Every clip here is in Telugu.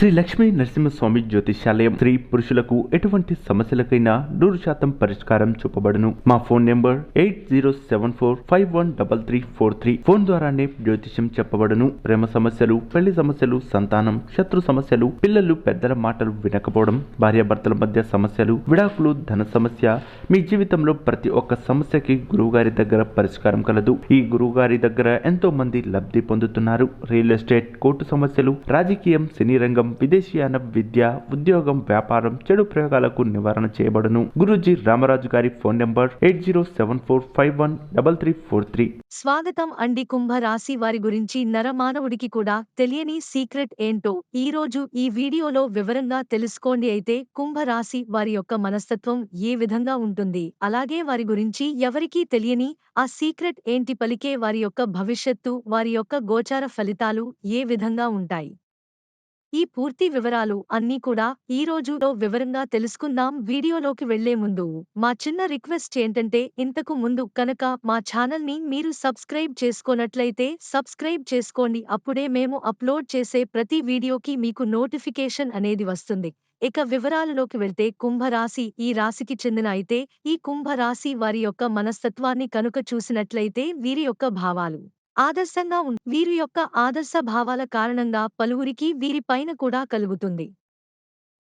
శ్రీ లక్ష్మీ నరసింహస్వామి జ్యోతిష్యాలయం. స్త్రీ పురుషులకు ఎటువంటి సమస్యలకైనా 100% పరిష్కారం చూపబడును. మా ఫోన్ నెంబర్ 8074513343. ఫోన్ ద్వారానే జ్యోతిష్యం చెప్పబడును. ప్రేమ సమస్యలు, పెళ్లి సమస్యలు, సంతానం, శత్రు సమస్యలు, పిల్లలు పెద్దల మాటలు వినకపోవడం, భార్యాభర్తల మధ్య సమస్యలు, విడాకులు, ధన సమస్య, మీ జీవితంలో ప్రతి ఒక్క సమస్యకి గురువుగారి దగ్గర పరిష్కారం కలదు. ఈ గురువుగారి దగ్గర ఎంతో మంది లబ్ధి పొందుతున్నారు. రియల్ ఎస్టేట్, కోర్టు సమస్యలు, రాజకీయం, సినీ రంగం, విదేశీయాన, విద్య, ఉద్యోగం, వ్యాపారం, చెడు ప్రయోగాలకు నివారణ చేయబడును. గురూజీ రామరాజు గారి ఫోన్ నంబర్ 8074513343. స్వాగతం అండి. కుంభ రాశి వారి గురించి నరమానవుడికి కూడా తెలియని సీక్రెట్ ఏంటో ఈ రోజు ఈ వీడియోలో వివరంగా తెలుసుకోండి. అయితే కుంభ రాశి వారి యొక్క మనస్తత్వం ఏ విధంగా ఉంటుంది, అలాగే వారి గురించి ఎవరికీ తెలియని ఆ సీక్రెట్ ఏంటి, పలికే వారి యొక్క భవిష్యత్తు, వారి యొక్క గోచార ఫలితాలు ఏ విధంగా ఉంటాయి, ఈ పూర్తి వివరాలు అన్నీ కూడా ఈ రోజులో వివరంగా తెలుసుకుందాం. వీడియోలోకి వెళ్లే ముందు మా చిన్న రిక్వెస్ట్ ఏంటంటే, ఇంతకు ముందు కనుక మా ఛానల్ ని మీరు సబ్స్క్రైబ్ చేసుకోనట్లయితే సబ్స్క్రైబ్ చేసుకోండి. అప్పుడే మేము అప్లోడ్ చేసే ప్రతి వీడియోకి మీకు నోటిఫికేషన్ అనేది వస్తుంది. ఇక వివరాలలోకి వెళ్తే, కుంభరాశి ఈ రాశికి చెందిన అయితే ఈ కుంభరాశి వారి యొక్క మనస్తత్వాన్ని కనుక చూసినట్లయితే వీరి యొక్క భావాలు ఆదర్శంగా వీరి యొక్క ఆదర్శ భావాల కారణంగా పలువురికి వీరి పైన కూడా కలుగుతుంది.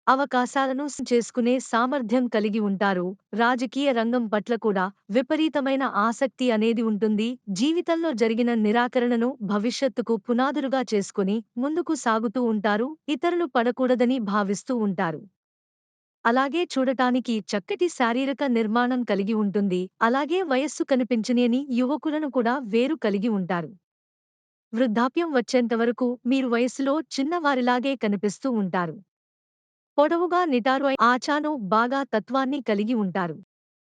అవకాశాలను చేసుకునే సామర్థ్యం కలిగి ఉంటారు. రాజకీయ రంగం పట్ల కూడా విపరీతమైన ఆసక్తి అనేది ఉంటుంది. జీవితంలో జరిగిన నిరాకరణను భవిష్యత్తుకు పునాదులుగా చేసుకుని ముందుకు సాగుతూ ఉంటారు. ఇతరులు పడకూడదని భావిస్తూ ఉంటారు. అలాగే చూడటానికి చక్కటి శారీరక నిర్మాణం కలిగి ఉంటుంది. అలాగే వయస్సు కనిపించని యువకులను కూడా వేరు కలిగి ఉంటారు. వృద్ధాప్యం వచ్చేంతవరకు మీరు వయస్సులో చిన్నవారిలాగే కనిపిస్తూ ఉంటారు. పొడవుగా నిటారు ఆచాను బాగా తత్వాన్ని కలిగి ఉంటారు.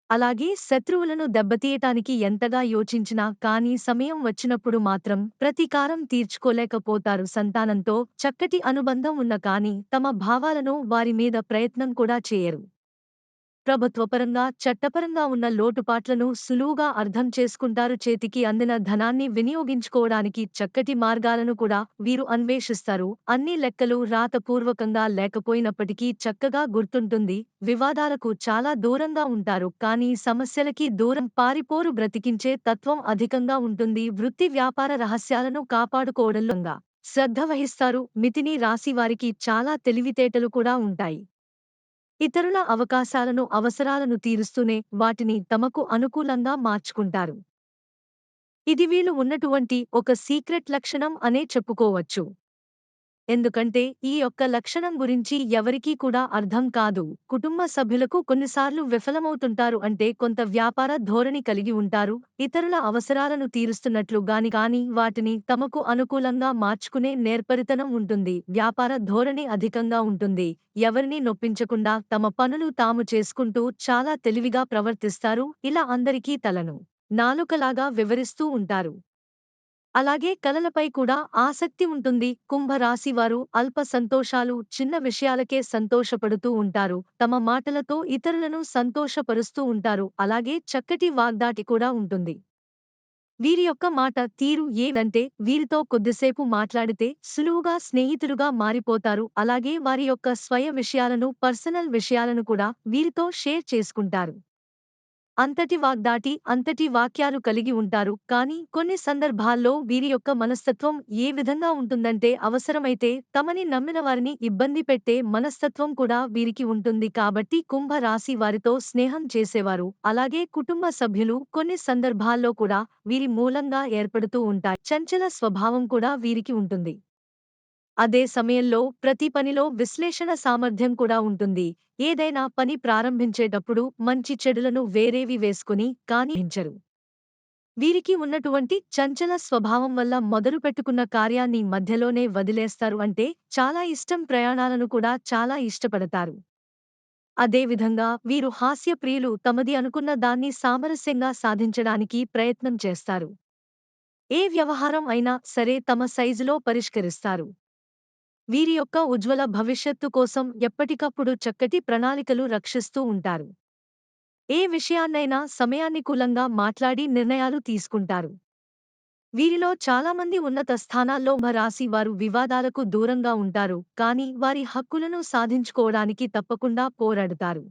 అలాగే శత్రువులను దెబ్బతీయటానికి ఎంతగా యోచించినా కానీ సమయం వచ్చినప్పుడు మాత్రం ప్రతీకారం తీర్చుకోలేకపోతారు. సంతానంతో చక్కటి అనుబంధం ఉన్న కానీ తమ భావాలను వారి మీద ప్రయత్నం కూడా చేయరు. ప్రభుత్వపరంగా, చట్టపరంగా ఉన్న లోటుపాట్లను సులువుగా అర్థం చేసుకుంటారు. చేతికి అందిన ధనాన్ని వినియోగించుకోవడానికి చక్కటి మార్గాలను కూడా వీరు అన్వేషిస్తారు. అన్ని లెక్కలు రాతపూర్వకంగా లేకపోయినప్పటికీ చక్కగా గుర్తుంటుంది. వివాదాలకు చాలా దూరంగా ఉంటారు, కానీ సమస్యలకి దూరం పారిపోరు. బ్రతికించే తత్వం అధికంగా ఉంటుంది. వృత్తి వ్యాపార రహస్యాలను కాపాడుకోవడంలో శ్రద్ధ వహిస్తారు. మిథుని రాశి వారికి చాలా తెలివితేటలు కూడా ఉంటాయి. ఇతరుల అవకాశాలను, అవసరాలను తీరుస్తూనే వాటిని తమకు అనుకూలంగా మార్చుకుంటారు. ఇది వీళ్ళు ఉన్నటువంటి ఒక సీక్రెట్ లక్షణం అనే చెప్పుకోవచ్చు. ఎందుకంటే ఈ యొక్క లక్షణం గురించి ఎవరికీ కూడా అర్థం కాదు. కుటుంబ సభ్యులకు కొన్నిసార్లు విఫలమవుతుంటారు. అంటే కొంత వ్యాపార ధోరణి కలిగి ఉంటారు. ఇతరుల అవసరాలను తీరుస్తున్నట్లు కానీ వాటిని తమకు అనుకూలంగా మార్చుకునే నేర్పరితనం ఉంటుంది. వ్యాపార ధోరణి అధికంగా ఉంటుంది. ఎవరిని నొప్పించకుండా తమ పనులు తాము చేసుకుంటూ చాలా తెలివిగా ప్రవర్తిస్తారు. ఇలా అందరికీ తలను నాలుకలాగా వివరిస్తూ ఉంటారు. అలాగే కలలపై కూడా ఆసక్తి ఉంటుంది. కుంభరాశివారు అల్ప సంతోషాలు, చిన్న విషయాలకే సంతోషపడుతూ ఉంటారు. తమ మాటలతో ఇతరులను సంతోషపరుస్తూ ఉంటారు. అలాగే చక్కటి వాగ్దాటి కూడా ఉంటుంది. వీరి యొక్క మాట తీరు ఏదంటే, వీరితో కొద్దిసేపు మాట్లాడితే సులువుగా స్నేహితులుగా మారిపోతారు. అలాగే వారి యొక్క స్వయ విషయాలను, పర్సనల్ విషయాలను కూడా వీరితో షేర్ చేసుకుంటారు. అంతటి వాగ్దాటి, అంతటి వాక్యాలు కలిగి ఉంటారు. కానీ కొన్ని సందర్భాల్లో వీరి యొక్క మనస్తత్వం ఏ విధంగా ఉంటుందంటే, అవసరమైతే తమని నమ్మిన వారిని ఇబ్బంది పెట్టే మనస్తత్వం కూడా వీరికి ఉంటుంది. కాబట్టి కుంభ రాశి వారితో స్నేహం చేసేవారు, అలాగే కుటుంబ సభ్యులు కొన్ని సందర్భాల్లో కూడా వీరి మూలంగా ఏర్పడుతూ ఉంటాయి. చంచల స్వభావం కూడా వీరికి ఉంటుంది. అదే సమయంలో ప్రతి పనిలో విశ్లేషణ సామర్థ్యం కూడా ఉంటుంది. ఏదైనా పని ప్రారంభించేటప్పుడు మంచి చెడులను వేరేవి వేసుకుని కానీ హించరు. వీరికి ఉన్నటువంటి చంచల స్వభావం వల్ల మొదలుపెట్టుకున్న కార్యాన్ని మధ్యలోనే వదిలేస్తారు. అంటే చాలా ఇష్టం, ప్రయాణాలను కూడా చాలా ఇష్టపడతారు. అదేవిధంగా వీరు హాస్యప్రియులు. తమది అనుకున్న దాన్ని సామరస్యంగా సాధించడానికి ప్రయత్నం చేస్తారు. ఏ వ్యవహారం అయినా సరే తమ సైజులో పరిష్కరిస్తారు. వీరి యొక్క ఉజ్వల భవిష్యత్తు కోసం ఎప్పటికప్పుడు చక్కటి ప్రణాళికలు రక్షిస్తూ ఉంటారు. ఏ విషయాన్నైనా సమయానుకూలంగా మాట్లాడి నిర్ణయాలు తీసుకుంటారు. వీరిలో చాలామంది ఉన్నత స్థానాల్లో రాశి వారు వివాదాలకు దూరంగా ఉంటారు, కానీ వారి హక్కులను సాధించుకోవడానికి తప్పకుండా పోరాడతారు.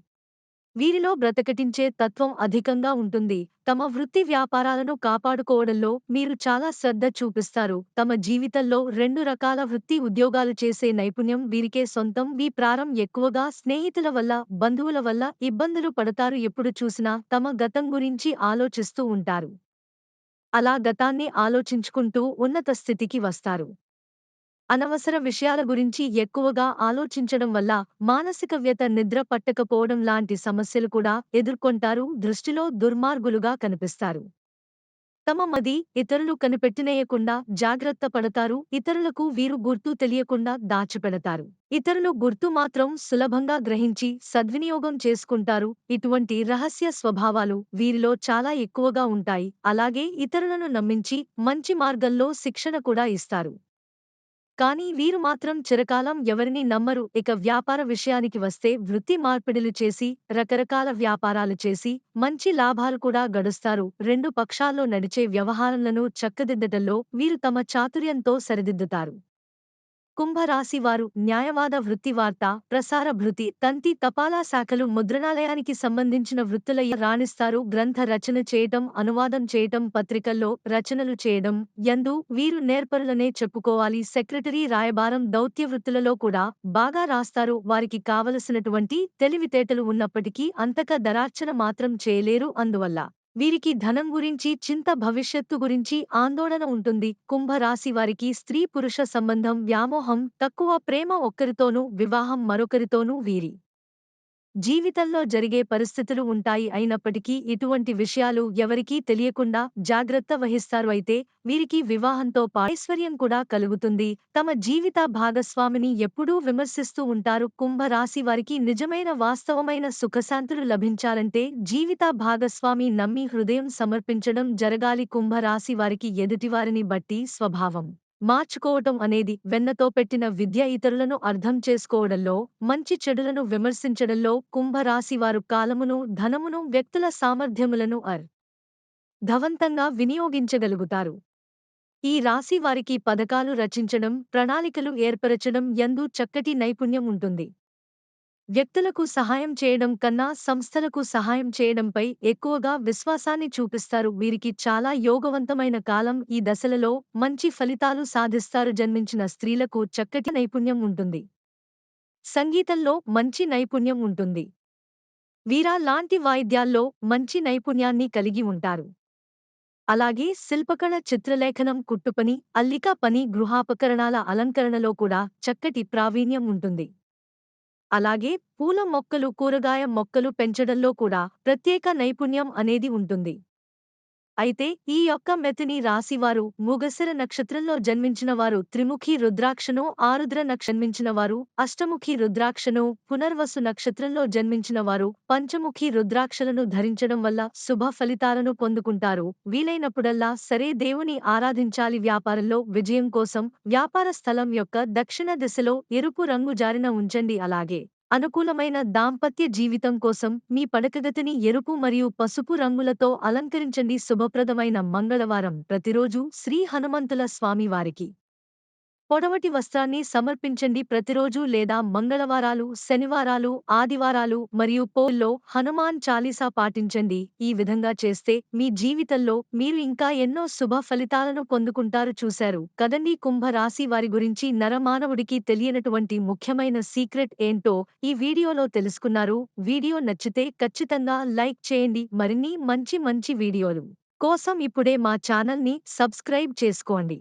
వీరిలో బ్రతకటించే తత్వం అధికంగా ఉంటుంది. తమ వృత్తి వ్యాపారాలను కాపాడుకోవడంలో మీరు చాలా శ్రద్ధ చూపిస్తారు. తమ జీవితంలో రెండు రకాల వృత్తి ఉద్యోగాలు చేసే నైపుణ్యం వీరికే సొంతం. మీ ప్రారం ఎక్కువగా స్నేహితుల వల్ల, బంధువుల వల్ల ఇబ్బందులు పడతారు. ఎప్పుడు చూసినా తమ గతం గురించి ఆలోచిస్తూ ఉంటారు. అలా గతాన్ని ఆలోచించుకుంటూ ఉన్నత స్థితికి వస్తారు. అనవసర విషయాల గురించి ఎక్కువగా ఆలోచించడం వల్ల మానసిక వ్యత, నిద్ర పట్టకపోవడం లాంటి సమస్యలు కూడా ఎదుర్కొంటారు. దృష్టిలో దుర్మార్గులుగా కనిపిస్తారు. తమ మది ఇతరులు కనిపెట్టినేయకుండా జాగ్రత్త పడతారు. ఇతరులకు వీరు గుర్తు తెలియకుండా దాచిపెడతారు. ఇతరులు గుర్తు మాత్రం సులభంగా గ్రహించి సద్వినియోగం చేసుకుంటారు. ఇటువంటి రహస్య స్వభావాలు వీరిలో చాలా ఎక్కువగా ఉంటాయి. అలాగే ఇతరులను నమ్మించి మంచి మార్గంలో శిక్షణ కూడా ఇస్తారు. కానీ వీరు మాత్రం చిరకాలం ఎవరినీ నమ్మరు. ఇక వ్యాపార విషయానికి వస్తే వృత్తి మార్పిడులు చేసి, రకరకాల వ్యాపారాలు చేసి, మంచి లాభాలు కూడా గడుస్తారు. రెండు పక్షాల్లో నడిచే వ్యవహారాలను చక్కదిద్దటంలో వీరు తమ చాతుర్యంతో సరిదిద్దుతారు. కుంభరాశి వారు న్యాయవాద వృత్తి, వార్త ప్రసార భృతి, తంతి తపాలా శాఖలు, ముద్రణాలయానికి సంబంధించిన వృత్తుల రాణిస్తారు. గ్రంథ రచన చేయటం, అనువాదం చేయటం, పత్రికల్లో రచనలు చేయడం యందు వీరు నేర్పరులనే చెప్పుకోవాలి. సెక్రటరీ, రాయబారం, దౌత్య వృత్తులలో కూడా బాగా రాస్తారు. వారికి కావలసినటువంటి తెలివితేటలు ఉన్నప్పటికీ అంతక దరార్చన మాత్రం చేయలేరు. అందువల్ల వీరికి ధనం గురించి చింత, భవిష్యత్తు గురించి ఆందోళన ఉంటుంది. కుంభరాశి వారికి స్త్రీ పురుష సంబంధం వ్యామోహం తక్కువ, ప్రేమ ఒక్కరితోనూ, వివాహం మరొకరితోనూ వీరి జీవితంలో జరిగే పరిస్థితులు ఉంటాయి. అయినప్పటికీ ఇటువంటి విషయాలు ఎవరికీ తెలియకుండా జాగ్రత్త వహిస్తారు. అయితే వీరికి వివాహంతో ఐశ్వర్యం కూడా కలుగుతుంది. తమ జీవిత భాగస్వామిని ఎప్పుడూ విమర్శిస్తూ ఉంటారు. కుంభరాశి వారికి నిజమైన వాస్తవమైన సుఖశాంతులు లభించాలంటే జీవిత భాగస్వామి నమ్మి హృదయం సమర్పించడం జరగాలి. కుంభరాశి వారికి ఎదుటివారిని బట్టి స్వభావం మార్చుకోవటం అనేది వెన్నతో పెట్టిన విద్య. ఇతరులను అర్థం చేసుకోవడంలో, మంచి చెడులను విమర్శించడంలో కుంభరాశివారు కాలమును, ధనమును, వ్యక్తుల సామర్థ్యములను ధవంతంగా వినియోగించగలుగుతారు. ఈ రాశి వారికి పథకాలు రచించడం, ప్రణాళికలు ఏర్పరచడం యందు చక్కటి నైపుణ్యం ఉంటుంది. వ్యక్తులకు సహాయం చేయడం కన్నా సంస్థలకు సహాయం చేయడంపై ఎక్కువగా విశ్వాసాన్ని చూపిస్తారు. వీరికి చాలా యోగవంతమైన కాలం. ఈ దశలలో మంచి ఫలితాలు సాధిస్తారు. జన్మించిన స్త్రీలకు చక్కటి నైపుణ్యం ఉంటుంది. సంగీతంలో మంచి నైపుణ్యం ఉంటుంది. వీరా లాంటి వాయిద్యాల్లో మంచి నైపుణ్యాన్ని కలిగి ఉంటారు. అలాగే శిల్పకళ, చిత్రలేఖనం, కుట్టుపని, అల్లిక పని, గృహాపకరణాల అలంకరణలో కూడా చక్కటి ప్రావీణ్యం ఉంటుంది. అలాగే పూల మొక్కలు, కూరగాయ మొక్కలు పెంచడంలో కూడా ప్రత్యేక నైపుణ్యం అనేది ఉంటుంది. అయితే ఈ యొక్క మిథుని రాశివారు మృగశిర నక్షత్రంలో జన్మించిన వారు త్రిముఖి రుద్రాక్షను, ఆరుద్ర జన్మించిన వారు అష్టముఖి రుద్రాక్షను, పునర్వసు నక్షత్రంలో జన్మించిన వారు పంచముఖి రుద్రాక్షలను ధరించడం వల్ల శుభ ఫలితాలను పొందుకుంటారు. వీలైనప్పుడల్లా సరే దేవుని ఆరాధించాలి. వ్యాపారంలో విజయం కోసం వ్యాపార స్థలం యొక్క దక్షిణ దిశలో ఎరుపు రంగు జారిన ఉంచండి. అలాగే అనుకూలమైన దాంపత్య జీవితం కోసం మీ పడకగదిని ఎరుపు మరియు పసుపు రంగులతో అలంకరించండి. శుభప్రదమైన మంగళవారం ప్రతిరోజు శ్రీ హనుమంతుల స్వామి వారికి పొడవటి వస్త్రాన్ని సమర్పించండి. ప్రతిరోజు లేదా మంగళవారాలు, శనివారాలు, ఆదివారాలు మరియు పోల్లో హనుమాన్ చాలీసా పాటించండి. ఈ విధంగా చేస్తే మీ జీవితంలో మీరు ఇంకా ఎన్నో శుభ ఫలితాలను పొందుకుంటారు. చూశారు కదండి కుంభ రాశి వారి గురించి నరమానవుడికి తెలియనటువంటి ముఖ్యమైన సీక్రెట్ ఏంటో ఈ వీడియోలో తెలుసుకున్నారు. వీడియో నచ్చితే ఖచ్చితంగా లైక్ చేయండి. మరిన్ని మంచి వీడియోలు కోసం ఇప్పుడే మా ఛానల్ని సబ్స్క్రైబ్ చేసుకోండి.